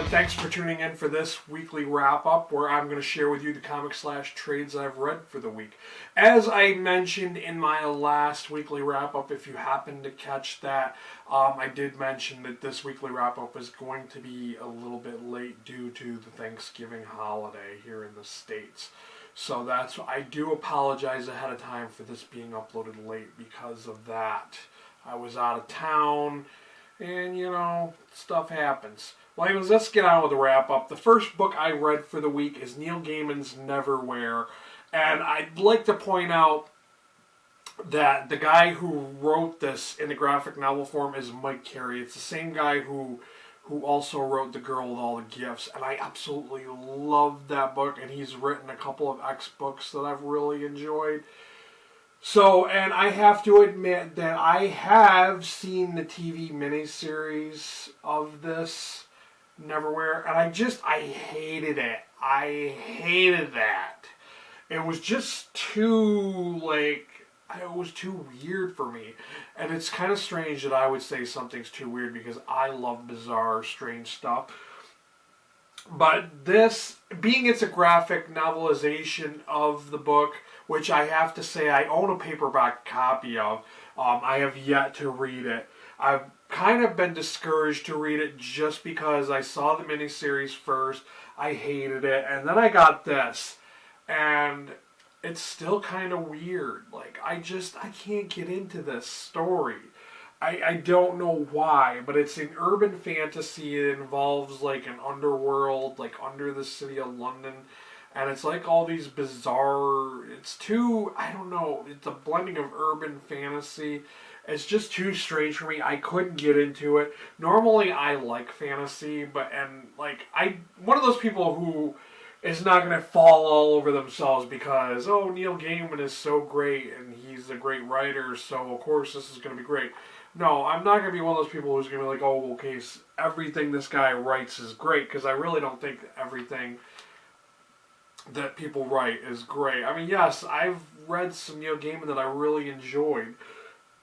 thanks for tuning in for this weekly wrap-up where I'm going to share with you the comic/trades I've read for the week. As I mentioned in my last weekly wrap-up, if you happen to catch that, I did mention that this weekly wrap-up is going to be a little bit late due to the Thanksgiving holiday here in the States. So I do apologize ahead of time for this being uploaded late because of that. I was out of town, and stuff happens. Well, anyways, let's get on with the wrap-up. The first book I read for the week is Neil Gaiman's Neverwhere. And I'd like to point out that the guy who wrote this in the graphic novel form is Mike Carey. It's the same guy who also wrote The Girl with All the Gifts. And I absolutely love that book. And he's written a couple of X books that I've really enjoyed. So, and I have to admit that I have seen the TV miniseries of this Neverwhere, and I hated it. I hated that. It was just too, it was too weird for me. And it's kind of strange that I would say something's too weird because I love bizarre, strange stuff. But this, being it's a graphic novelization of the book, which I have to say I own a paperback copy of, I have yet to read it. I've kind of been discouraged to read it just because I saw the miniseries first, I hated it, and then I got this, and it's still kind of weird. I can't get into this story. I don't know why, but it's an urban fantasy. It involves an underworld, under the city of London, and it's all these bizarre, it's too, I don't know, it's a blending of urban fantasy. It's just too strange for me. I couldn't get into it. Normally I like fantasy, I'm one of those people who is not going to fall all over themselves because, oh, Neil Gaiman is so great and he's a great writer, so of course this is going to be great. No, I'm not going to be one of those people who's going to be oh, okay, everything this guy writes is great, because I really don't think everything that people write is great. I mean, yes, I've read some Neil Gaiman that I really enjoyed,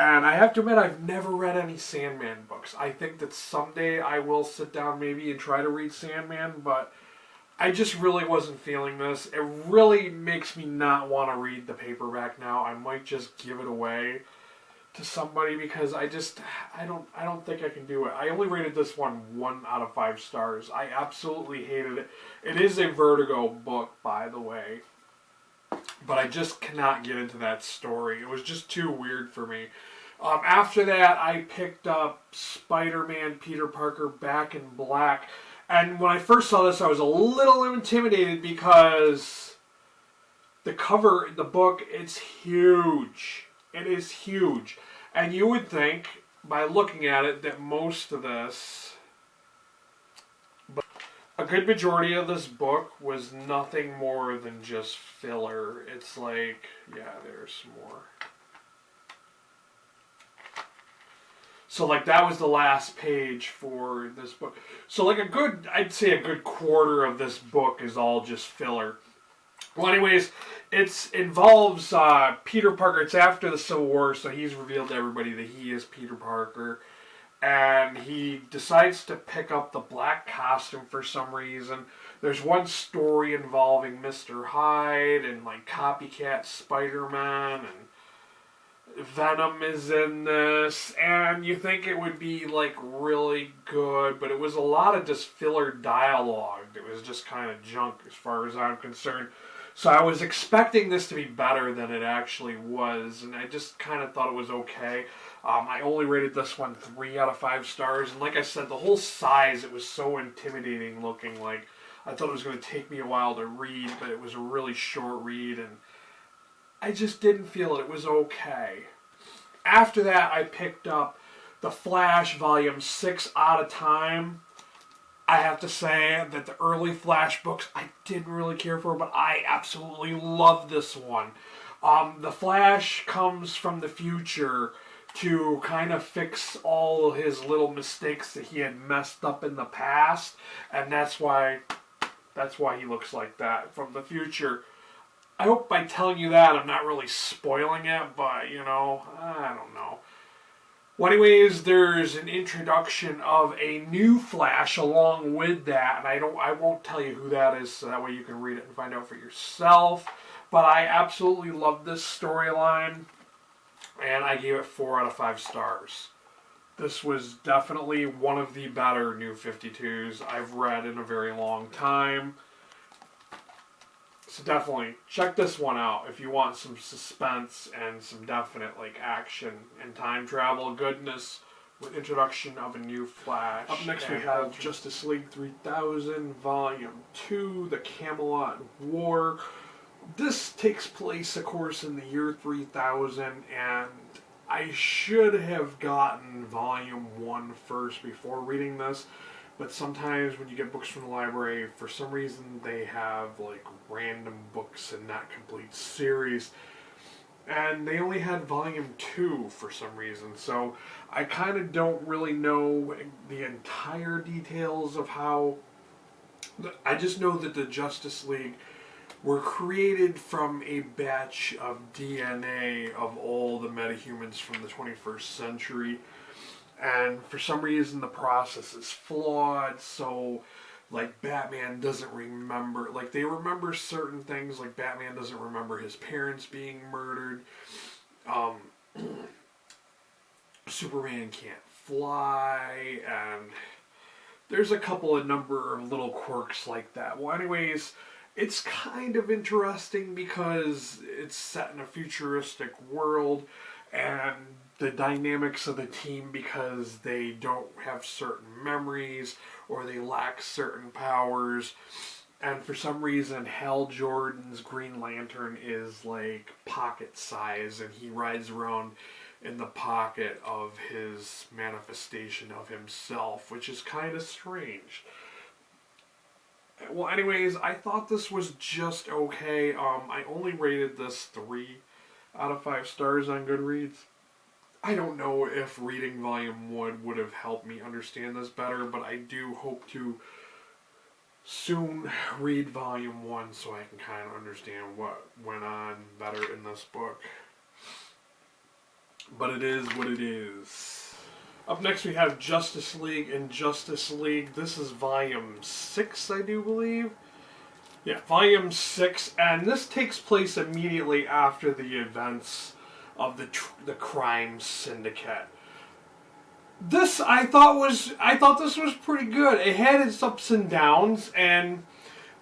and I have to admit I've never read any Sandman books. I think that someday I will sit down maybe and try to read Sandman, but I just really wasn't feeling this. It really makes me not want to read the paperback now. I might just give it away to somebody because I don't think I can do it. I only rated this one 1 out of 5 stars. I absolutely hated it. It is a Vertigo book, by the way, but I just cannot get into that story. It was just too weird for me. After that, I picked up Spider-Man Peter Parker Back in Black, and when I first saw this, I was a little intimidated because the cover, the book, it's huge. It is huge. And you would think, by looking at it, that most of this, a good majority of this book was nothing more than just filler. It's yeah, there's some more. So that was the last page for this book. So I'd say a good quarter of this book is all just filler. Well, anyways, it involves Peter Parker. It's after the Civil War, so he's revealed to everybody that he is Peter Parker. And he decides to pick up the black costume for some reason. There's one story involving Mr. Hyde and copycat SpiderMan, and Venom is in this. And you think it would be really good, but it was a lot of just filler dialogue. It was just kind of junk as far as I'm concerned. So I was expecting this to be better than it actually was, and I just kind of thought it was okay. I only rated this one 3 out of 5 stars, and like I said, the whole size, it was so intimidating looking. I thought it was going to take me a while to read, but it was a really short read, and I just didn't feel it. It was okay. After that, I picked up The Flash, Volume 6 Out of Time. I have to say that the early Flash books I didn't really care for, but I absolutely love this one. The Flash comes from the future to kind of fix all his little mistakes that he had messed up in the past, and that's why he looks like that from the future. I hope by telling you that I'm not really spoiling it, but I don't know. Well, anyways, there's an introduction of a new Flash along with that, and I won't tell you who that is, so that way you can read it and find out for yourself. But I absolutely love this storyline, and I gave it 4 out of 5 stars. This was definitely one of the better New 52s I've read in a very long time. So definitely check this one out if you want some suspense and some definite like action and time travel goodness with introduction of a new Flash. Up next we have Justice League 3000 Volume 2, The Camelot War. This takes place, of course, in the year 3000, and I should have gotten Volume 1 first before reading this. But sometimes when you get books from the library, for some reason they have like random books and not complete series. And they only had Volume 2 for some reason. So I kind of don't really know the entire details of how... I just know that the Justice League were created from a batch of DNA of all the metahumans from the 21st century. And for some reason the process is flawed, so like Batman doesn't remember, like they remember certain things, like Batman doesn't remember his parents being murdered. Superman can't fly, and there's a number of little quirks like that. Well, anyways, it's kind of interesting because it's set in a futuristic world, and the dynamics of the team, because they don't have certain memories or they lack certain powers, and for some reason Hal Jordan's Green Lantern is like pocket size, and he rides around in the pocket of his manifestation of himself, which is kind of strange. Well, anyways, I thought this was just okay. I only rated this 3 out of 5 stars on Goodreads. I don't know if reading Volume 1 would have helped me understand this better, but I do hope to soon read Volume 1 so I can kind of understand what went on better in this book. But it is what it is. Up next we have Justice League and Justice League. This is Volume 6, I do believe. Yeah, Volume 6, and this takes place immediately after the events of the crime syndicate. I thought this was pretty good. It had its ups and downs, and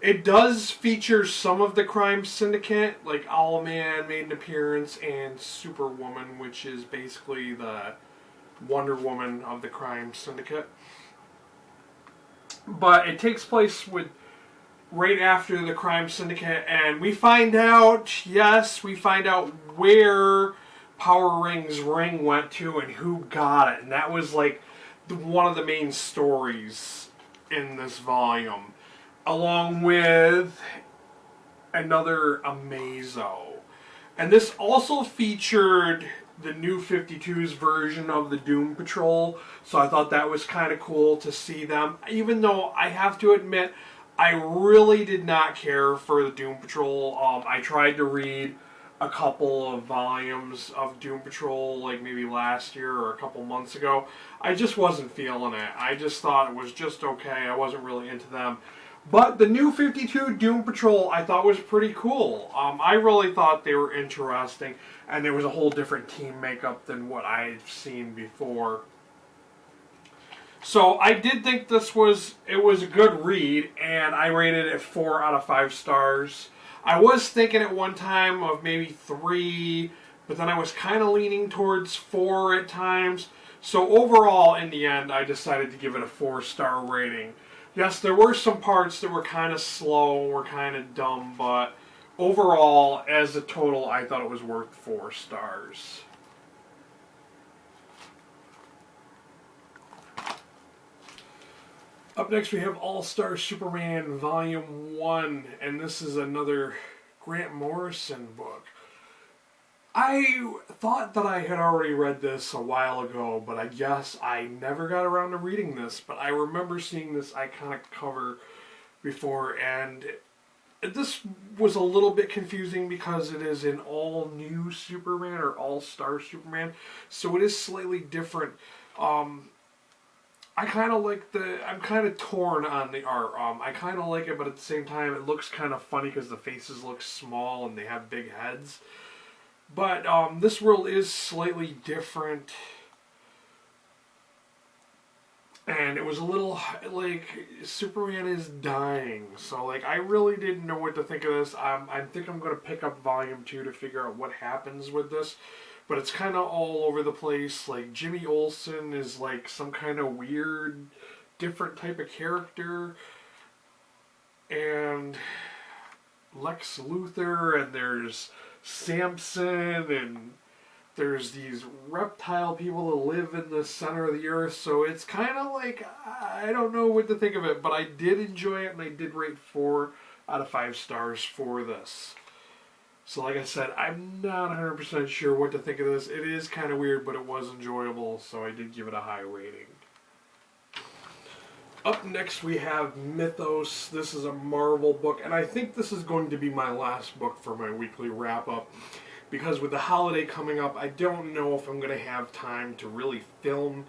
it does feature some of the crime syndicate, like Owlman made an appearance, and Superwoman, which is basically the Wonder Woman of the crime syndicate. But it takes place right after the crime syndicate, and we find out where Power Ring's ring went to and who got it, and that was like one of the main stories in this volume, along with another Amazo. And this also featured the New 52's version of the Doom Patrol, so I thought that was kind of cool to see them, even though I have to admit I really did not care for the Doom Patrol. I tried to read a couple of volumes of Doom Patrol, like maybe last year or a couple months ago. I just wasn't feeling it. I just thought it was just okay. I wasn't really into them. But the New 52 Doom Patrol I thought was pretty cool. I really thought they were interesting, and there was a whole different team makeup than what I've seen before. So I did think it was a good read, and I rated it 4 out of 5 stars. I was thinking at one time of maybe 3, but then I was kind of leaning towards 4 at times. So overall, in the end, I decided to give it a 4-star rating. Yes, there were some parts that were kind of slow, were kind of dumb, but overall, as a total, I thought it was worth 4 stars. Up next we have All-Star Superman Volume 1, and this is another Grant Morrison book. I thought that I had already read this a while ago, but I guess I never got around to reading this, but I remember seeing this iconic cover before, and this was a little bit confusing because it is an all-new Superman or all-star Superman, so it is slightly different. I kind of like I'm kind of torn on the art. I kind of like it, but at the same time, it looks kind of funny because the faces look small and they have big heads. But this world is slightly different. And it was a little, like, Superman is dying. So, like, I really didn't know what to think of this. I think I'm going to pick up Volume 2 to figure out what happens with this. But it's kind of all over the place. Like, Jimmy Olsen is, like, some kind of weird, different type of character. And Lex Luthor, and there's Samson, and there's these reptile people that live in the center of the earth, so it's kind of like, I don't know what to think of it, but I did enjoy it, and I did rate 4 out of 5 stars for this. So like I said, I'm not 100% sure what to think of this. It is kind of weird, but it was enjoyable, so I did give it a high rating. Up next we have Mythos. This is a Marvel book, and I think this is going to be my last book for my weekly wrap-up. Because with the holiday coming up, I don't know if I'm going to have time to really film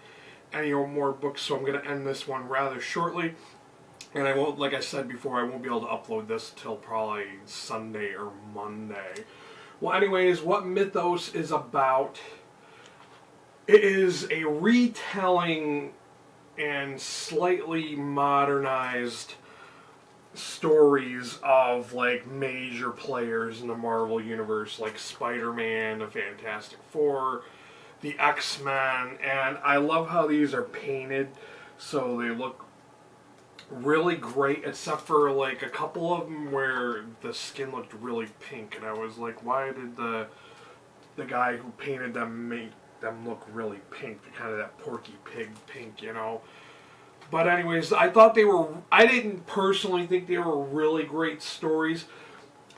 any more books, so I'm going to end this one rather shortly. And I won't, like I said before, I won't be able to upload this till probably Sunday or Monday. Well, anyways, what Mythos is about, it is a retelling and slightly modernized stories of, like, major players in the Marvel Universe, like Spider-Man, the Fantastic Four, the X-Men, and I love how these are painted, so they look really great, except for, like, a couple of them where the skin looked really pink, and I was like, why did the guy who painted them make them look really pink, kind of that Porky Pig pink, you know? But anyways, I didn't personally think they were really great stories.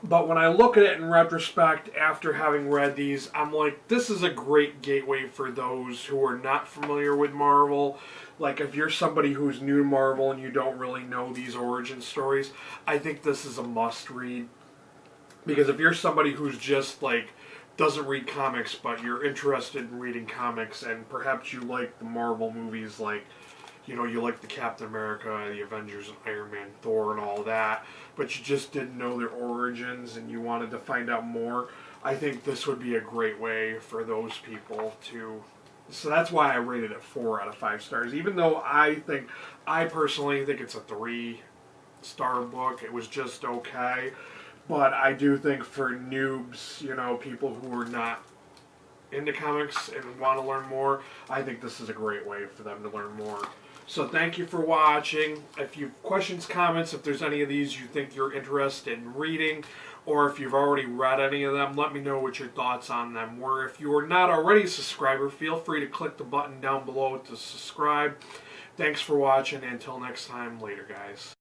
But when I look at it in retrospect, after having read these, I'm like, this is a great gateway for those who are not familiar with Marvel. Like, if you're somebody who's new to Marvel and you don't really know these origin stories, I think this is a must-read. Because if you're somebody who's just, like, doesn't read comics, but you're interested in reading comics, and perhaps you like the Marvel movies, like, you know, you like the Captain America, the Avengers, and Iron Man, Thor, and all that, but you just didn't know their origins and you wanted to find out more, I think this would be a great way for those people to... So that's why I rated it 4 out of 5 stars, even though I personally think it's a 3-star book. It was just okay, but I do think for noobs, you know, people who are not into comics and want to learn more, I think this is a great way for them to learn more. So thank you for watching. If you have questions, comments, if there's any of these you think you're interested in reading, or if you've already read any of them, let me know what your thoughts on them were. If you are not already a subscriber, feel free to click the button down below to subscribe. Thanks for watching, and until next time, later guys.